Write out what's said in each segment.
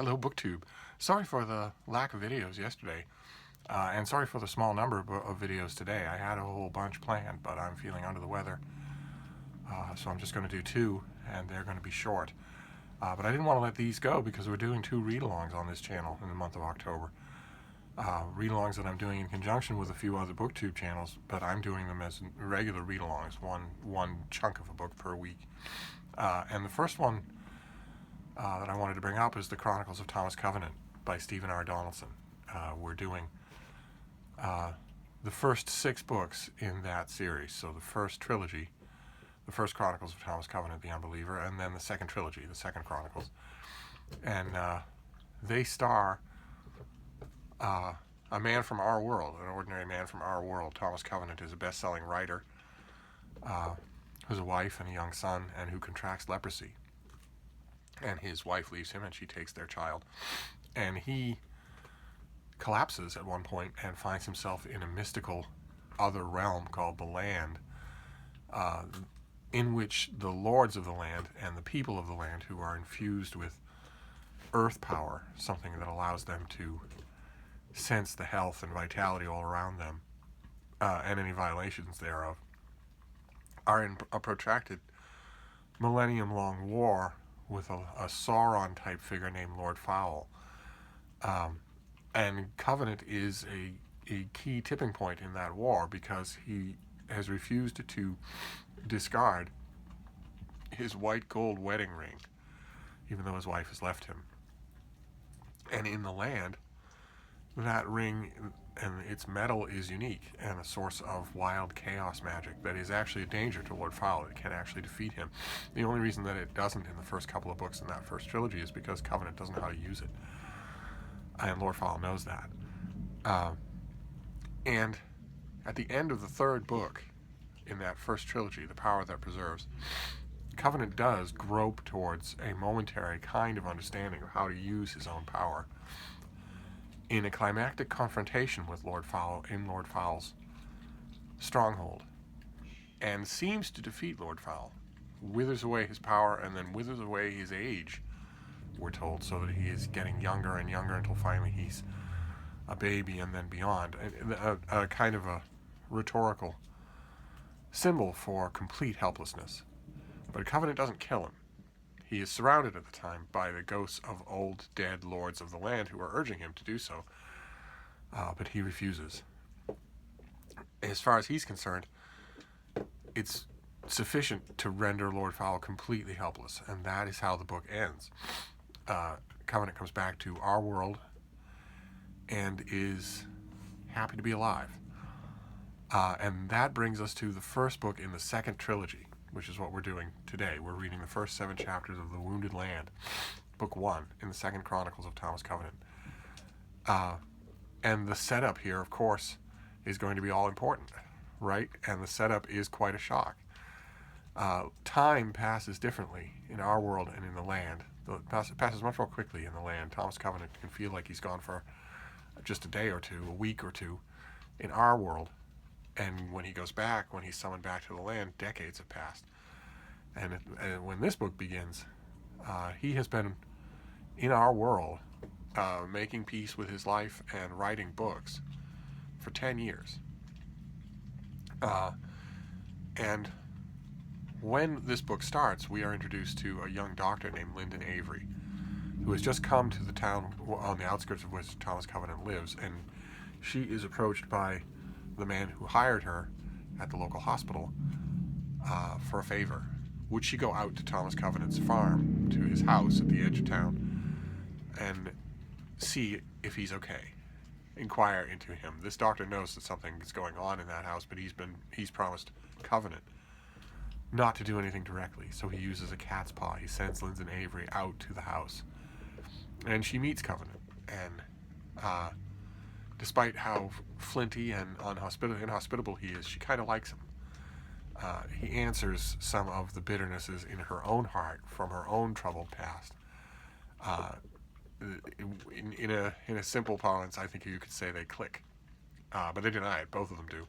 Hello, BookTube. Sorry for the lack of videos yesterday, and sorry for the small number of videos today. I had a whole bunch planned, but I'm feeling under the weather, so I'm just going to do two, and they're going to be short. But I didn't want to let these go because we're doing two read-alongs on this channel in the month of October. Read-alongs that I'm doing in conjunction with a few other BookTube channels, but I'm doing them as regular read-alongs, one chunk of a book per week. And the first one that I wanted to bring up is The Chronicles of Thomas Covenant by Stephen R. Donaldson. We're doing the first 6 books in that series. So the first trilogy, the first Chronicles of Thomas Covenant, The Unbeliever, and then the second trilogy, the second Chronicles. And they star a man from our world, an ordinary man from our world. Thomas Covenant is a best-selling writer who has a wife and a young son and who contracts leprosy. And his wife leaves him and she takes their child. And he collapses at one point and finds himself in a mystical other realm called the land, in which the lords of the land and the people of the land, who are infused with earth power, something that allows them to sense the health and vitality all around them, and any violations thereof, are in a protracted millennium-long war with a Sauron-type figure named Lord Fowl. And Covenant is a key tipping point in that war because he has refused to discard his white gold wedding ring, even though his wife has left him. And in the land, that ring and its metal is unique and a source of wild chaos magic that is actually a danger to Lord Fowl. It can actually defeat him. The only reason that it doesn't in the first couple of books in that first trilogy is because Covenant doesn't know how to use it. And Lord Fowl knows that. And at the end of the third book in that first trilogy, The Power That Preserves, Covenant does grope towards a momentary kind of understanding of how to use his own power in a climactic confrontation with Lord Fowl in Lord Fowl's stronghold, and seems to defeat Lord Fowl, withers away his power and then withers away his age, we're told, so that he is getting younger and younger until finally he's a baby and then beyond, a kind of a rhetorical symbol for complete helplessness. But Covenant doesn't kill him. He is surrounded at the time by the ghosts of old dead lords of the land who are urging him to do so, but he refuses. As far as he's concerned, it's sufficient to render Lord Fowl completely helpless, and that is how the book ends. Covenant comes back to our world and is happy to be alive. And that brings us to the first book in the second trilogy, which is what we're doing today. We're reading the first 7 chapters of The Wounded Land, book 1 in the second Chronicles of Thomas Covenant. And the setup here, of course, is going to be all important, right? And the setup is quite a shock. Time passes differently in our world and in the land. It passes much more quickly in the land. Thomas Covenant can feel like he's gone for just a day or two, a week or two. In our world, and when he goes back, when he's summoned back to the land, decades have passed. And when this book begins, he has been in our world, making peace with his life and writing books for 10 years. And when this book starts, we are introduced to a young doctor named Lyndon Avery, who has just come to the town on the outskirts of which Thomas Covenant lives, and she is approached by the man who hired her at the local hospital for a favor. Would she go out to Thomas Covenant's farm, to his house at the edge of town, and see if he's okay, inquire into him? This doctor knows that something is going on in that house, but he's promised Covenant not to do anything directly, so he uses a cat's paw. He sends Lyndon Avery out to the house, and she meets Covenant, and despite how flinty and inhospitable he is, she kind of likes him. He answers some of the bitternesses in her own heart from her own troubled past. In a simple parlance, I think you could say they click. But they deny it, both of them do.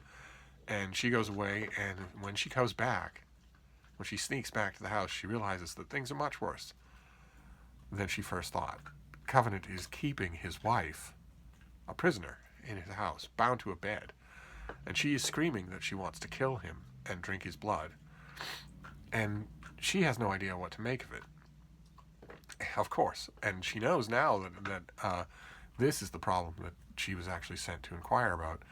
And she goes away, and when she comes back, when she sneaks back to the house, she realizes that things are much worse than she first thought. Covenant is keeping his wife a prisoner in his house, bound to a bed. And she is screaming that she wants to kill him and drink his blood. And she has no idea what to make of it. Of course. And she knows now that this is the problem that she was actually sent to inquire about.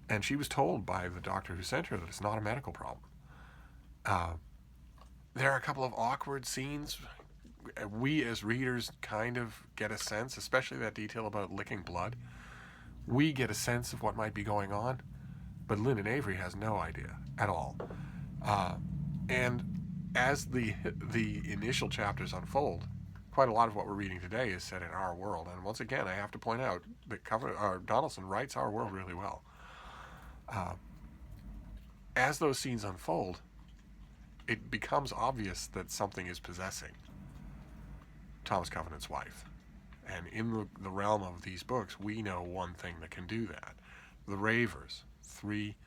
And she was told by the doctor who sent her that it's not a medical problem. There are a couple of awkward scenes. We as readers kind of get a sense, especially that detail about licking blood. We get a sense of what might be going on, but Lyndon Avery has no idea at all. And as the initial chapters unfold, quite a lot of what we're reading today is set in our world. And once again, I have to point out that Donaldson writes our world really well. As those scenes unfold, it becomes obvious that something is possessing Thomas Covenant's wife. And in the realm of these books, we know one thing that can do that. The Ravers, 3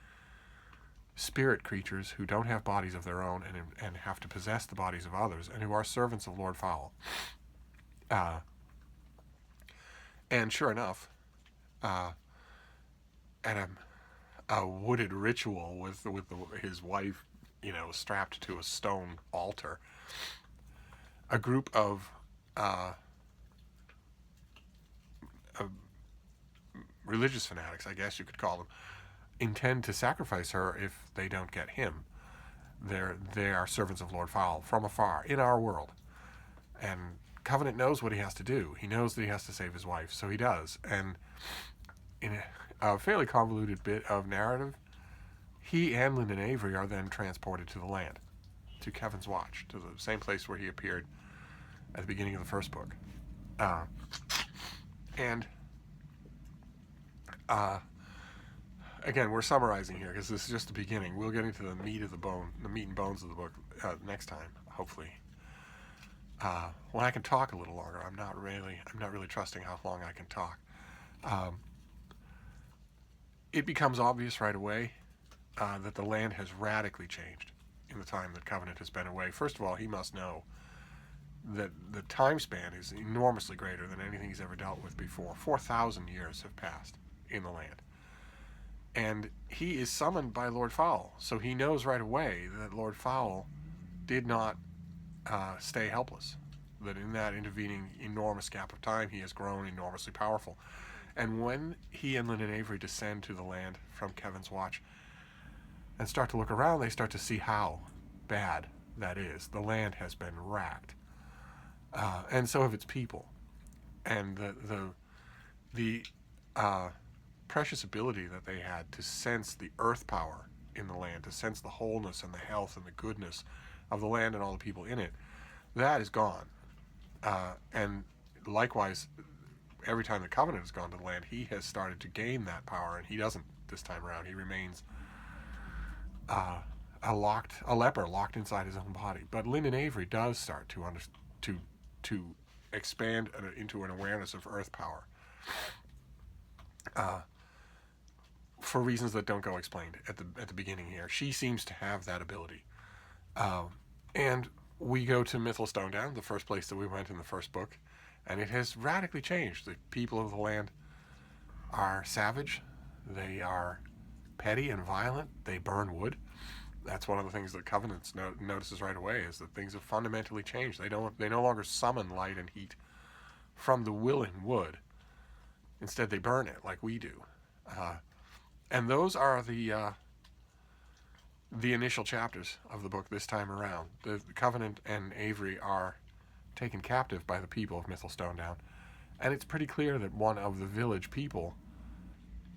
spirit creatures who don't have bodies of their own and have to possess the bodies of others, and who are servants of Lord Fowl. And sure enough, at a wooded ritual with his wife, strapped to a stone altar, a group of religious fanatics, I guess you could call them, intend to sacrifice her if they don't get him. They are servants of Lord Fowl from afar in our world, and Covenant knows what he has to do. He knows that he has to save his wife, so he does. And in a fairly convoluted bit of narrative, he and Lyndon Avery are then transported to the land, to Kevin's Watch, to the same place where he appeared at the beginning of the first book. Again, we're summarizing here because this is just the beginning. We'll get into the meat and bones of the book next time, hopefully. When I can talk a little longer, I'm not really trusting how long I can talk. It becomes obvious right away that the land has radically changed in the time that Covenant has been away. First of all, he must know that the time span is enormously greater than anything he's ever dealt with before. 4,000 years have passed in the land. And he is summoned by Lord Fowl, so he knows right away that Lord Fowl did not stay helpless, that in that intervening enormous gap of time he has grown enormously powerful. And when he and Lyndon Avery descend to the land from Kevin's Watch and start to look around, they start to see how bad that is. The land has been racked, and so have its people. And the precious ability that they had to sense the earth power in the land, to sense the wholeness and the health and the goodness of the land and all the people in it, that is gone. And likewise, every time the Covenant has gone to the land, he has started to gain that power, and he doesn't this time around. He remains a leper locked inside his own body. But Lyndon Avery does start to expand into an awareness of earth power, for reasons that don't go explained at the beginning here. She seems to have that ability, and we go to Mythal Stonedown, the first place that we went in the first book, and it has radically changed. The people of the land are savage. They are petty and violent. They burn wood. That's one of the things that Covenant notices right away, is that things have fundamentally changed. They no longer summon light and heat from the willing wood. Instead, they burn it like we do. And those are the initial chapters of the book this time around. The Covenant and Avery are taken captive by the people of Mythal Stonedown, and it's pretty clear that one of the village people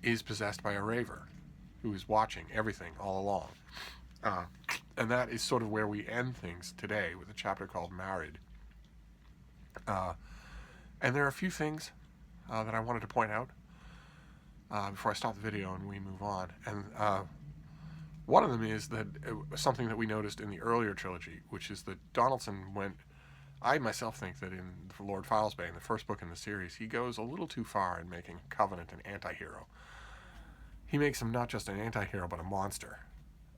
is possessed by a raver who is watching everything all along. And that is sort of where we end things today, with a chapter called Married. And there are a few things that I wanted to point out before I stop the video and we move on. And one of them is that something that we noticed in the earlier trilogy, which is that Donaldson I myself think that in Lord Fowl's Bane, the first book in the series, he goes a little too far in making Covenant an anti-hero. He makes him not just an anti-hero, but a monster,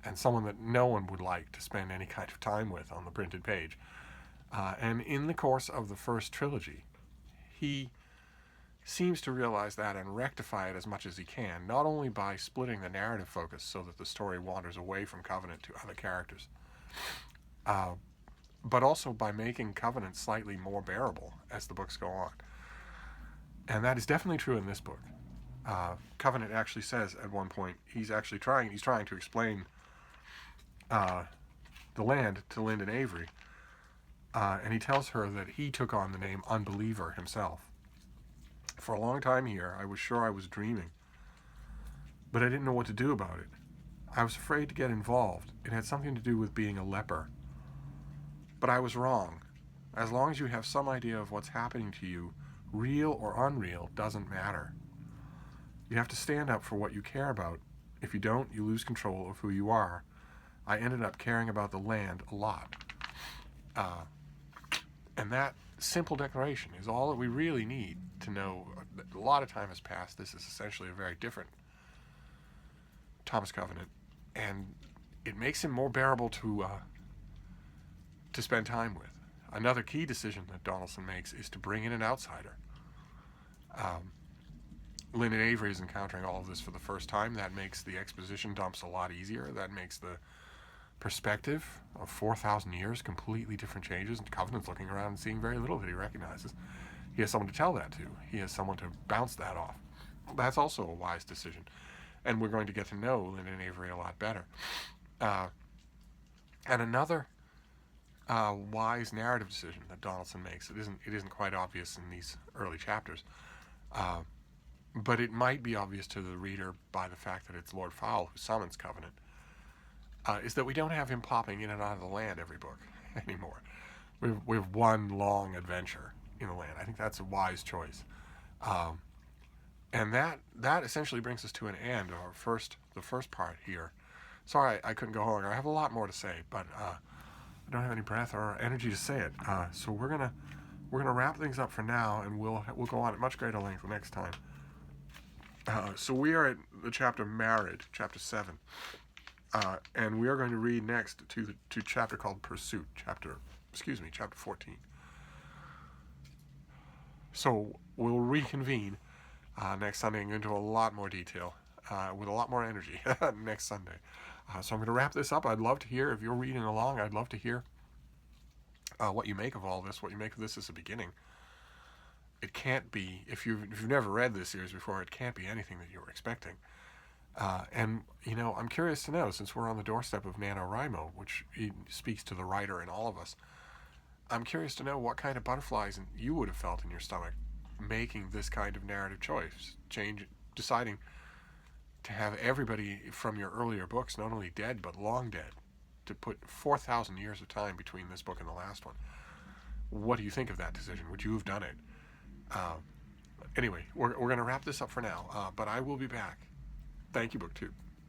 and someone that no one would like to spend any kind of time with on the printed page. And in the course of the first trilogy, he seems to realize that and rectify it as much as he can, not only by splitting the narrative focus so that the story wanders away from Covenant to other characters, but also by making Covenant slightly more bearable as the books go on. And that is definitely true in this book. Covenant actually says at one point he's trying to explain the land to Lyndon Avery, and he tells her that he took on the name Unbeliever himself. For a long time here, I was sure I was dreaming, but I didn't know what to do about it. I was afraid to get involved. It had something to do with being a leper. But I was wrong. As long as you have some idea of what's happening to you, real or unreal doesn't matter. You have to stand up for what you care about. If you don't, you lose control of who you are. I ended up caring about the land a lot. And that simple declaration is all that we really need to know. A lot of time has passed. This is essentially a very different Thomas Covenant, and it makes him more bearable to spend time with. Another key decision that Donaldson makes is to bring in an outsider. Lyndon Avery is encountering all of this for the first time. That makes the exposition dumps a lot easier. That makes the perspective of 4,000 years completely different changes, and Covenant's looking around and seeing very little that he recognizes. He has someone to tell that to. He has someone to bounce that off. That's also a wise decision, and we're going to get to know Lyndon Avery a lot better. And another wise narrative decision that Donaldson makes. It isn't quite obvious in these early chapters, but it might be obvious to the reader by the fact that it's Lord Fowle who summons Covenant. Is that we don't have him popping in and out of the land every book anymore. We have one long adventure in the land. I think that's a wise choice, and that essentially brings us to an end of the first part here. Sorry, I couldn't go longer. I have a lot more to say, but I don't have any breath or energy to say it. So we're gonna wrap things up for now, and we'll go on at much greater length next time. So we are at the chapter Married, chapter 7. And we are going to read next to chapter called Pursuit, chapter 14. So we'll reconvene next Sunday and go into a lot more detail with a lot more energy next Sunday. So I'm going to wrap this up. I'd love to hear, if you're reading along, I'd love to hear what you make of all this, what you make of this as a beginning. It can't be, if you've never read this series before, it can't be anything that you were expecting. And, I'm curious to know, since we're on the doorstep of NaNoWriMo, which speaks to the writer in all of us, I'm curious to know what kind of butterflies you would have felt in your stomach making this kind of narrative choice, deciding to have everybody from your earlier books not only dead, but long dead, to put 4,000 years of time between this book and the last one. What do you think of that decision? Would you have done it? Anyway, we're going to wrap this up for now, but I will be back. Thank you, BookTube.